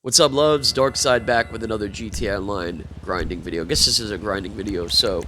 What's up, loves? Dark Side back with another GTA Online grinding video. I guess this is a grinding video. So,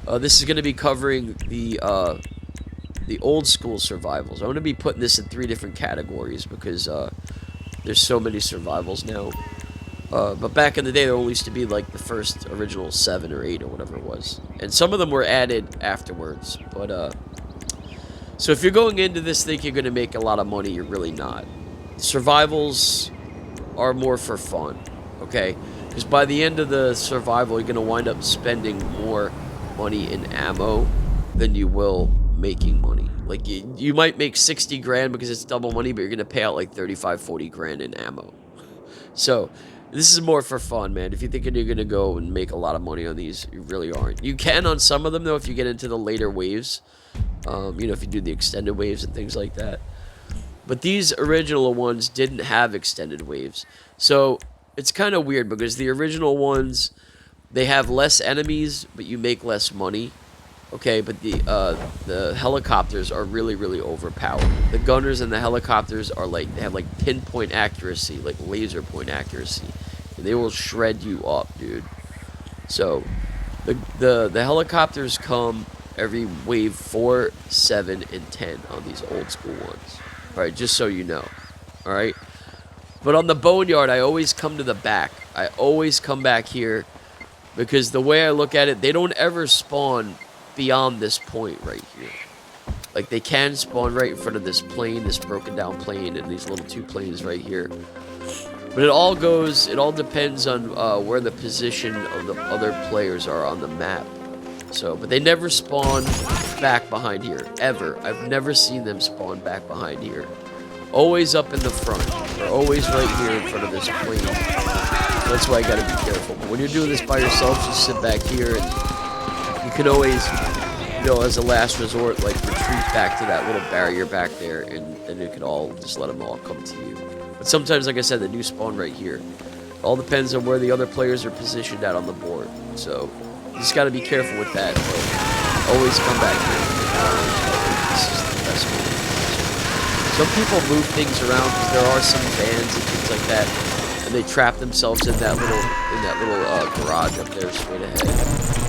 this is going to be covering the old school survivals. I'm going to be putting this in 3 different categories because there's so many survivals now. But back in the day, there only used to be like the first original 7 or 8 or whatever it was, and some of them were added afterwards. But so if you're going into this thinking you're going to make a lot of money, you're really not. Survivals are more for fun, okay? Because by the end of the survival, you're going to wind up spending more money in ammo than you will making money. Like, you might make 60 grand because it's double money, but you're going to pay out like 35, 40 grand in ammo. So, this is more for fun, man. If you're thinking you're going to go and make a lot of money on these, you really aren't. You can on some of them, though, if you get into the later waves. You know, if you do the extended waves and things like that. But these original ones didn't have extended waves. So it's kind of weird because the original ones, they have less enemies, but you make less money. Okay, but the helicopters are really, really overpowered. The gunners and the helicopters are like, they have like pinpoint accuracy, like laser point accuracy. And they will shred you up, dude. So the helicopters come every wave 4, 7, and 10 on these old school ones. Alright, just so you know. Alright? But on the Boneyard, I always come to the back. I always come back here because the way I look at it, they don't ever spawn beyond this point right here. Like, they can spawn right in front of this plane, this broken down plane, and these little 2 planes right here. But it all depends on where the position of the other players are on the map. So, but they never spawn back behind here, ever. I've never seen them spawn back behind here. Always up in the front. They're always right here in front of this plane. So that's why I gotta be careful. But when you're doing this by yourself, just sit back here and you can always, you know, as a last resort, like retreat back to that little barrier back there, and then you can all just let them all come to you. But sometimes, like I said, they do spawn right here. It all depends on where the other players are positioned at on the board. So you just got to be careful with that. But always come back here. This is the best way. Some people move things around because there are some vans and things like that, and they trap themselves in that little garage up there straight ahead,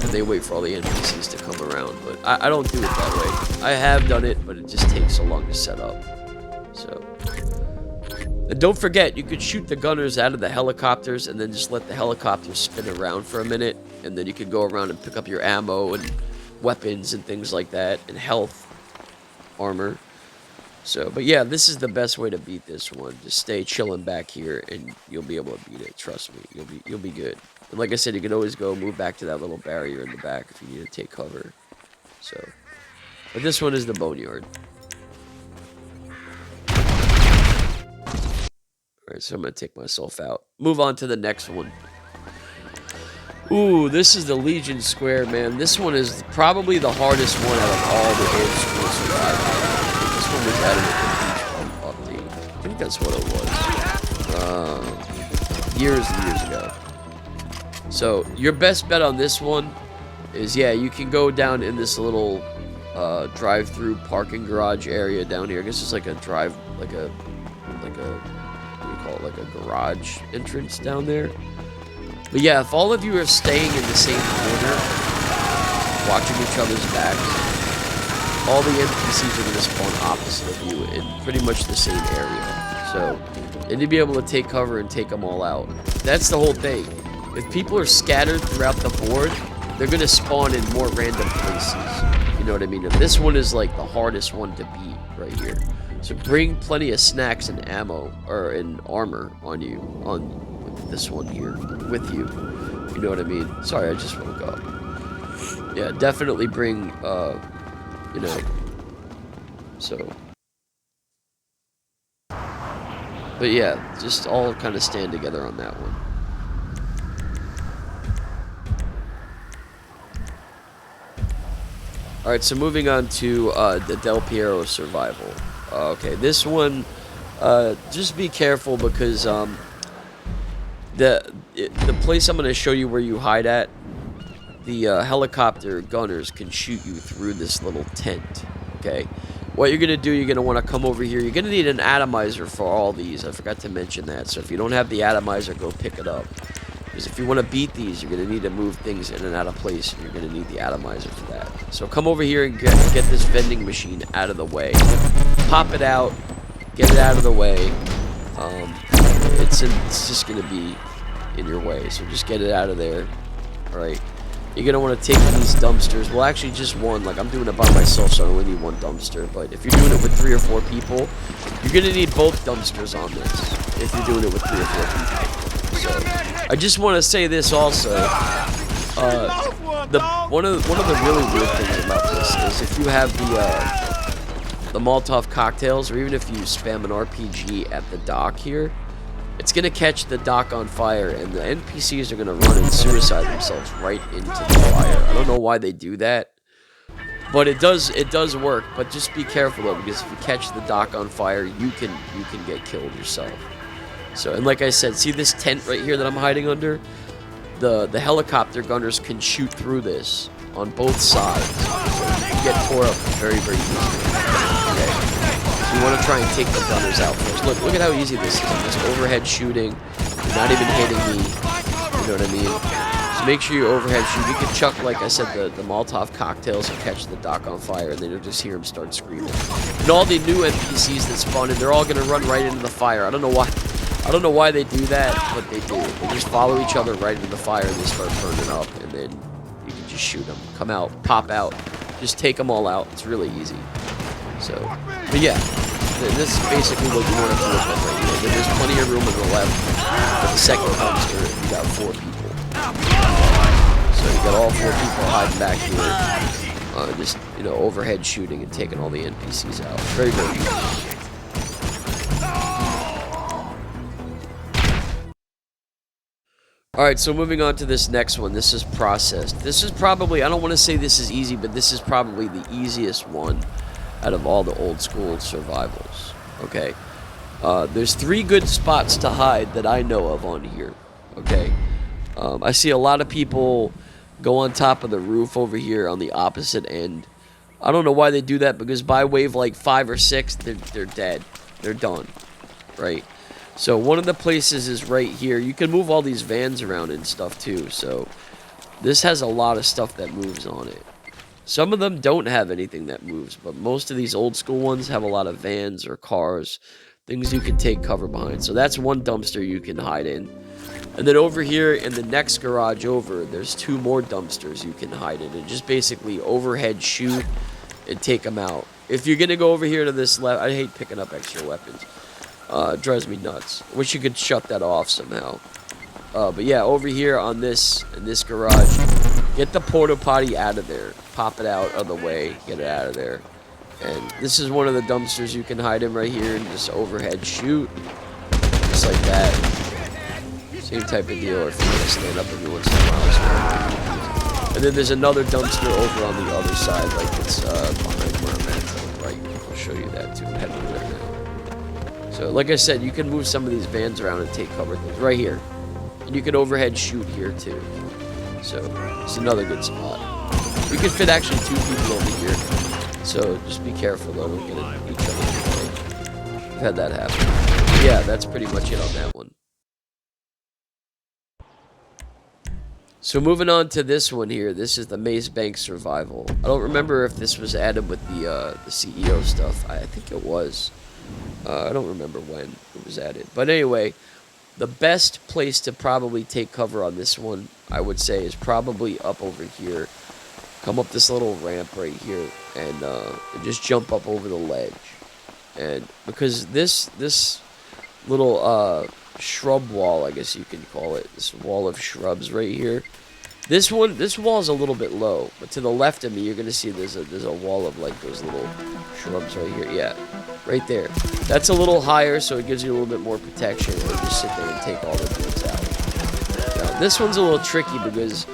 and they wait for all the NPCs to come around. But I don't do it that way. I have done it, but it just takes so long to set up. So. And don't forget, you could shoot the gunners out of the helicopters and then just let the helicopters spin around for a minute. And then you could go around and pick up your ammo and weapons and things like that. And health, armor. So, but yeah, this is the best way to beat this one. Just stay chilling back here and you'll be able to beat it. Trust me, you'll be good. And like I said, you can always go move back to that little barrier in the back if you need to take cover. So, but this one is the Boneyard. Alright, so I'm going to take myself out. Move on to the next one. Ooh, this is the Legion Square, man. This one is probably the hardest one out of all the old school survivors. This one was added with the Beach Pump update. I think that's what it was. Years and years ago. So, your best bet on this one is, yeah, you can go down in this little drive-through parking garage area down here. I guess it's like a like a garage entrance down there. But yeah, if all of you are staying in the same corner, watching each other's backs, all the NPCs are going to spawn opposite of you in pretty much the same area. So, you need to be able to take cover and take them all out. That's the whole thing. If people are scattered throughout the board, they're going to spawn in more random places. You know what I mean? And this one is like the hardest one to beat right here. So bring plenty of snacks and ammo, or in armor on you, with this one here, with you. You know what I mean? Sorry, I just woke up. Yeah, definitely bring, you know, so. But yeah, just all kind of stand together on that one. Alright, so moving on to the Del Piero survival. Okay, this one, just be careful because the place I'm going to show you where you hide at, the helicopter gunners can shoot you through this little tent, okay? what you're going to do, you're going to want to come over here. You're going to need an atomizer for all these. I forgot to mention that. So if you don't have the atomizer, go pick it up. Because if you want to beat these, you're going to need to move things in and out of place. And you're going to need the atomizer for that. So come over here and get this vending machine out of the way. Pop it out. Get it out of the way. It's just going to be in your way. So just get it out of there. Alright. You're going to want to take these dumpsters. Well, actually, just one. Like, I'm doing it by myself, so I only need one dumpster. But if you're doing it with 3 or 4 people, you're going to need both dumpsters on this. If you're doing it with 3 or 4 people. So, I just want to say this also. One of the really weird things about this is if you have the Molotov cocktails, or even if you spam an RPG at the dock here, it's going to catch the dock on fire, and the NPCs are going to run and suicide themselves right into the fire. I don't know why they do that, but it does work. But just be careful though, because if you catch the dock on fire, you can get killed yourself. So, and like I said, see this tent right here that I'm hiding under? The helicopter gunners can shoot through this on both sides, so you get tore up very, very easily. Okay. You want to try and take the gunners out first. Look at how easy this is. I'm just overhead shooting. You're not even hitting me. You know what I mean? So make sure you overhead shoot. You can chuck, like I said, the Molotov cocktails and catch the dock on fire, and then you'll just hear them start screaming. And all the new NPCs that spawn in, they're all going to run right into the fire. I don't know why they do that, but they do. They just follow each other right into the fire, and they start burning up, and then you can just shoot them. Come out, pop out. Just take them all out. It's really easy. So, but yeah, this is basically what you want to do with it right here. Then there's plenty of room on the left. For the second dumpster, you got 4 people. So you got all 4 people hiding back here, just overhead shooting and taking all the NPCs out. Very, very easy. Alright, so moving on to this next one. This is processed. This is probably, I don't want to say this is easy, but this is probably the easiest one out of all the old school survivals. Okay, there's 3 good spots to hide that I know of on here. Okay, I see a lot of people go on top of the roof over here on the opposite end. I don't know why they do that, because by wave like 5 or 6, they're dead. They're done. Right. So one of the places is right here. You can move all these vans around and stuff too. So this has a lot of stuff that moves on it. Some of them don't have anything that moves, but most of these old school ones have a lot of vans or cars, things you can take cover behind. So that's one dumpster you can hide in. And then over here in the next garage over, there's 2 more dumpsters you can hide in. And just basically overhead shoot and take them out. If you're going to go over here to this left, I hate picking up extra weapons. It drives me nuts. Wish you could shut that off somehow. But yeah, over here on this, in this garage, get the porta potty out of there. Pop it out of the way. Get it out of there. And this is one of the dumpsters you can hide in right here and just overhead shoot. Just like that. Same type of deal, or if you want to stand up every once in a while. And then there's another dumpster over on the other side, like it's behind where I'm at. Right, I'll show you that too. I'm heading over there now. So, like I said, you can move some of these vans around and take cover things right here. And you can overhead shoot here too. So, it's another good spot. You can fit actually 2 people over here. So, just be careful though, don't get in each other's way. I've had that happen. Yeah, that's pretty much it on that one. So moving on to this one here, this is the Maze Bank Survival. I don't remember if this was added with the CEO stuff. I think it was. I don't remember when it was added. But anyway, the best place to probably take cover on this one, I would say, is probably up over here. Come up this little ramp right here and just jump up over the ledge. And because this little shrub wall, I guess you can call it, this wall of shrubs right here, this wall is a little bit low, but to the left of me you're gonna see there's a wall of like those little shrubs right here. Yeah, right there. That's a little higher, so it gives you a little bit more protection, and just sit there and take all the dudes out. Now, this one's a little tricky because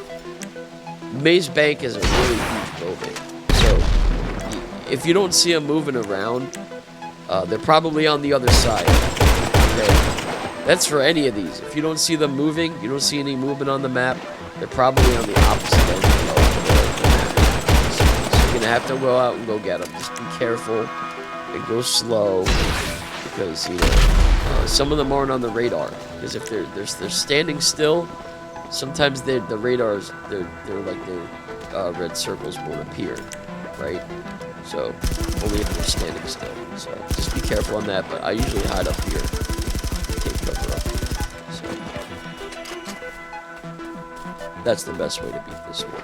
Maze Bank is a really huge building, so if you don't see them moving around, they're probably on the other side. Okay? That's for any of these. If you don't see them moving, you don't see any movement on the map, they're probably on the opposite end of the map. So you're going to have to go out and go get them. Just be careful. and go slow, because some of them aren't on the radar. Because if they're standing still, sometimes the radars their red circles won't appear, right? So only if they're standing still. So just be careful on that. But I usually hide up here, take cover up here. So that's the best way to beat this one.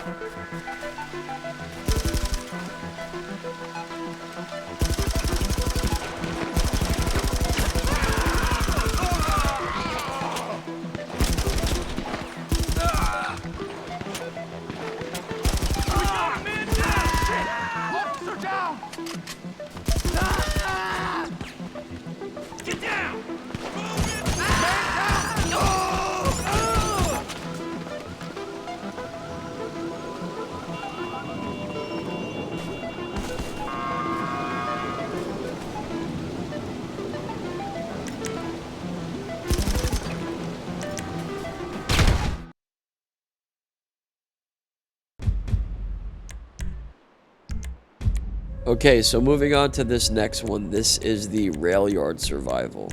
Okay, so moving on to this next one. This is the rail yard survival.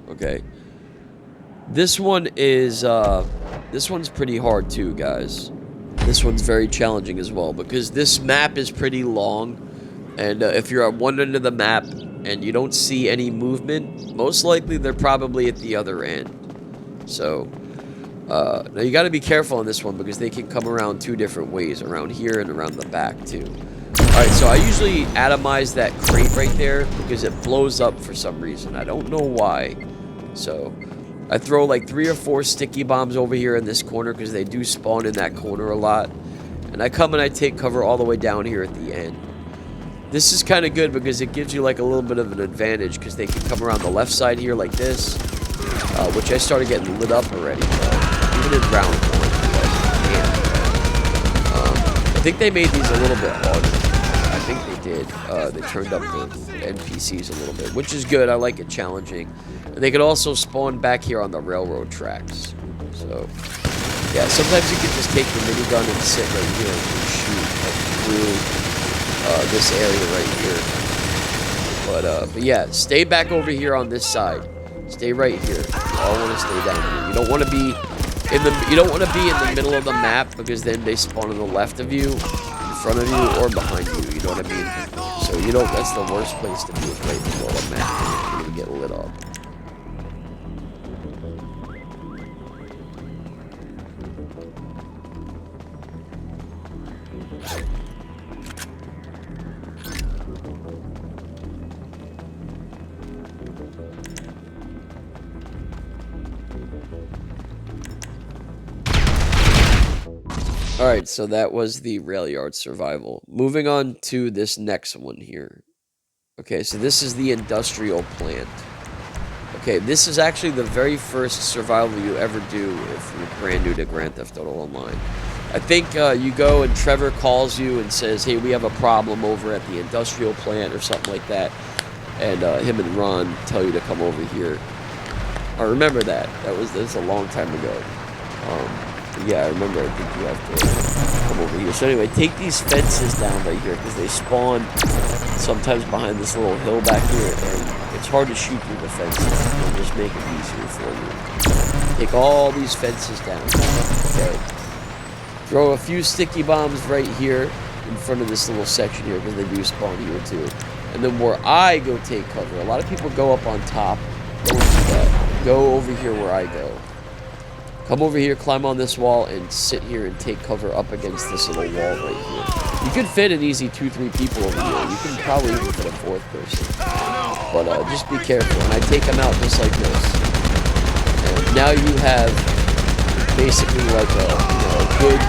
Okay. This one is, this one's pretty hard too, guys. This one's very challenging as well, because this map is pretty long. And if you're at one end of the map and you don't see any movement, most likely they're probably at the other end. So, now you gotta be careful on this one, because they can come around two different ways, around here and around the back too. Alright, so I usually atomize that crate right there, because it blows up for some reason. I don't know why. So, I throw like 3 or 4 sticky bombs over here in this corner, because they do spawn in that corner a lot. And I come and I take cover all the way down here at the end. This is kind of good, because it gives you like a little bit of an advantage, because they can come around the left side here like this. Which I started getting lit up already, even in round 1. I think they made these a little bit harder. I think they did. They turned up the NPCs a little bit, which is good. I like it challenging. And they could also spawn back here on the railroad tracks. So, yeah, sometimes you can just take the minigun and sit right here and just shoot through this area right here. But yeah, stay back over here on this side. Stay right here. You all want to stay down here. You don't want to be in the middle of the map, because then they spawn on the left of you, in front of you, or behind you. You know what I mean? So that's the worst place to be, right in the middle of the map. You're gonna get lit up. Alright, so that was the rail yard survival. Moving on to this next one here. Okay, so this is the industrial plant. Okay, this is actually the very first survival you ever do if you're brand new to Grand Theft Auto Online. I think you go and Trevor calls you and says, hey, we have a problem over at the industrial plant or something like that. And him and Ron tell you to come over here. I remember that. That's a long time ago. Yeah, I remember. I think you have to come over here. So anyway, take these fences down right here, because they spawn sometimes behind this little hill back here, and it's hard to shoot through the fences. It'll just make it easier for you. Take all these fences down. Okay. Throw a few sticky bombs right here in front of this little section here, because they do spawn here too. And then where I go take cover, a lot of people go up on top. Don't do that. Go over here where I go. Come over here, climb on this wall, and sit here and take cover up against this little wall right here. You could fit an easy 2-3 people over here. You can probably even fit a 4th person. But just be careful. And I take them out just like this. And now you have basically like a good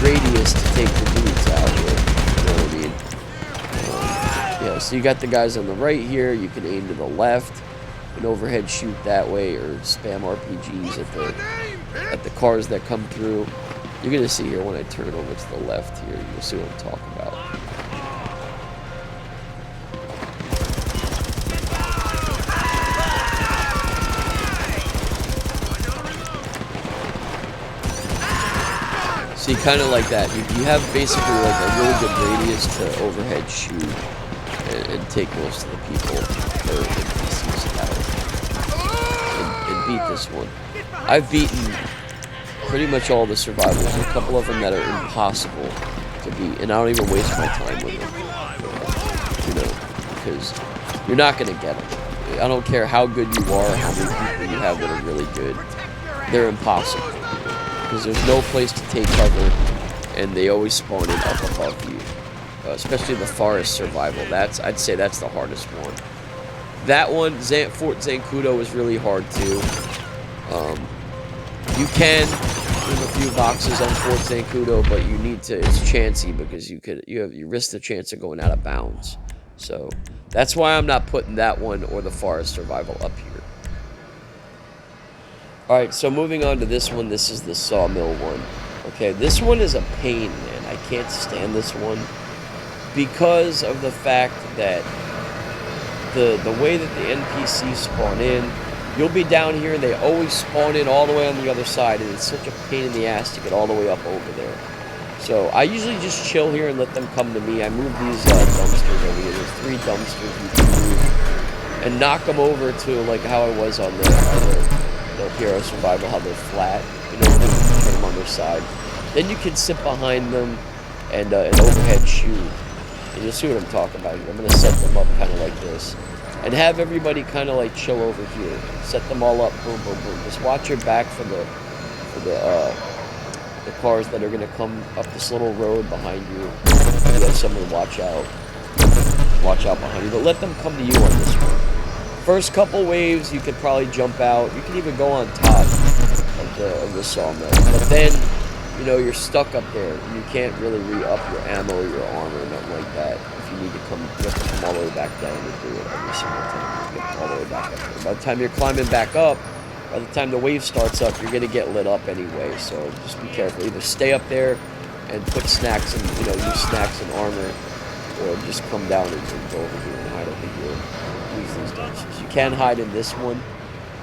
radius to take the dudes out here. You know what I mean? Yeah, so you got the guys on the right here. You can aim to the left and overhead shoot that way, or spam RPGs at the cars that come through. You're gonna see here when I turn over to the left here, you'll see what I'm talking about. See, kind of like that. You have basically like a really good radius to overhead shoot. and take most of the people or NPCs out and beat this one. I've beaten pretty much all the survivors. A couple of them that are impossible to beat, and I don't even waste my time with them. You know, because you're not gonna get them. I don't care how good you are, how many people you have that are really good. They're impossible because there's no place to take cover, and they always spawn in up above you. Especially the forest survival. I'd say that's the hardest one. That one, Fort Zancudo, is really hard too. You can do a few boxes on Fort Zancudo, but you need to. It's chancy because you risk the chance of going out of bounds. So that's why I'm not putting that one or the forest survival up here. All right, so moving on to this one. This is the Sawmill one. Okay, this one is a pain, man. I can't stand this one because of the fact that the way that the NPCs spawn in. You'll be down here, and they always spawn in all the way on the other side, and it's such a pain in the ass to get all the way up over there. So I usually just chill here and let them come to me. I move these dumpsters over here. There's 3 dumpsters you can move, and knock them over to like how I was on the Piero survival, how they're flat. You know, turn them on their side. Then you can sit behind them and an overhead shoot, and you'll see what I'm talking about here. I'm gonna set them up kind of like this. And have everybody kind of like chill over here. Set them all up, boom, boom, boom. Just watch your back for the cars that are gonna come up this little road behind you. You have someone watch out behind you. But let them come to you on this one. First couple waves, you could probably jump out. You can even go on top of the sawmill. But then, you know, you're stuck up there, and you can't really re-up your ammo or your armor or nothing like that. You need to come, you have to come all the way back down and do it every single time. You get all the way back up there. By the time you're climbing back up, by the time the wave starts up, you're gonna get lit up anyway. So just be careful. Either stay up there and put snacks and use snacks and armor, or just come down and go over here and hide over here. Use these dumpsters. You can hide in this one,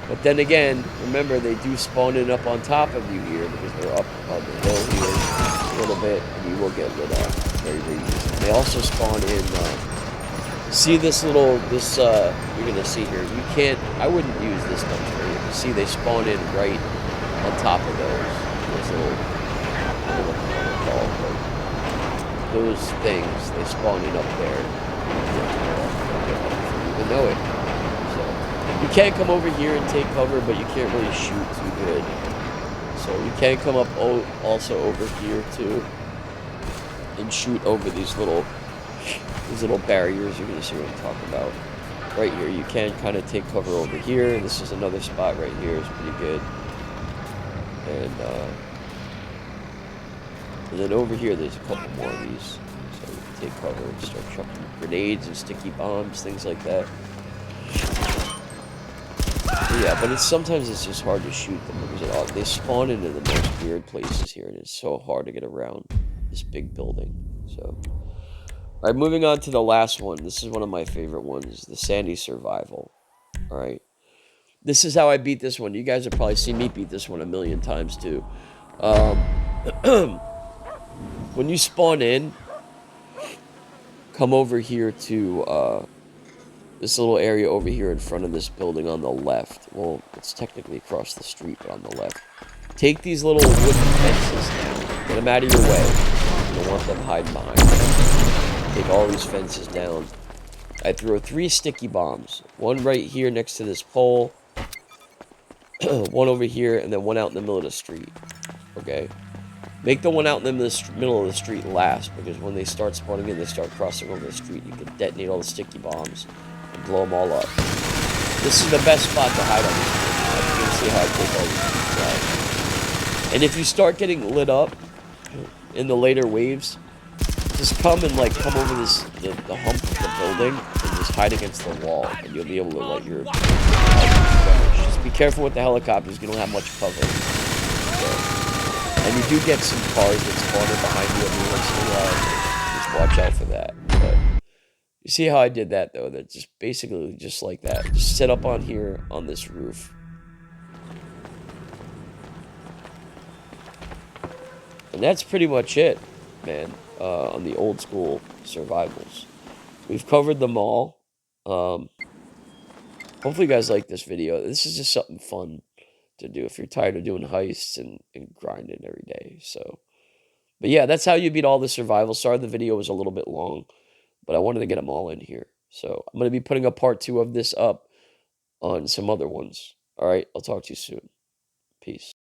but then again, remember they do spawn in up on top of you here because they're up on the hill here a little bit, and you will get lit up very, very easy. They also spawn in, see this you're gonna see here, you can't, I wouldn't use this dumpster here. You see they spawn in right on top of those little, I don't know what they're called, but those things, they spawn in up there. You don't even know it. So, you can't come over here and take cover, but you can't really shoot too good. So you can come up also over here too and shoot over these little barriers. You're gonna see what I'm talking about. Right here, you can kind of take cover over here. This is another spot right here. It's pretty good. And then over here, there's a couple more of these. So you can take cover and start chucking grenades and sticky bombs, things like that. Yeah, but sometimes it's just hard to shoot them because they spawn into the most weird places here, and it's so hard to get around this big building. So, all right, moving on to the last one. This is one of my favorite ones, the Sandy Survival. All right, this is how I beat this one. You guys have probably seen me beat this one a million times too. When you spawn in, come over here to this little area over here in front of this building on the left. Well, it's technically across the street, but on the left. Take these little wooden fences down. Get them out of your way. You don't want them hiding behind you. Take all these fences down. I throw 3 sticky bombs. One right here next to this pole. One over here, and then one out in the middle of the street. Okay? Make the one out in the middle of the street last, because when they start spawning in, they start crossing over the street. You can detonate all the sticky bombs and blow them all up. This is the best spot to hide on this one. You can see how I take all these out. And if you start getting lit up in the later waves, just come and come over the hump of the building and just hide against the wall, and you'll be able to let your just be careful with the helicopters. You don't have much cover. And you do get some cars that spawn in behind you every once in a while. Just watch out for that. But you see how I did that, though? That just basically just like that. Just sit up on here on this roof. And that's pretty much it, man, on the old school survivals. we've covered them all. Hopefully you guys like this video. This is just something fun to do if you're tired of doing heists and grinding every day. So, but yeah, that's how you beat all the survival. Sorry the video was a little bit long, but I wanted to get them all in here. So I'm going to be putting a part 2 of this up on some other ones. All right, I'll talk to you soon. Peace.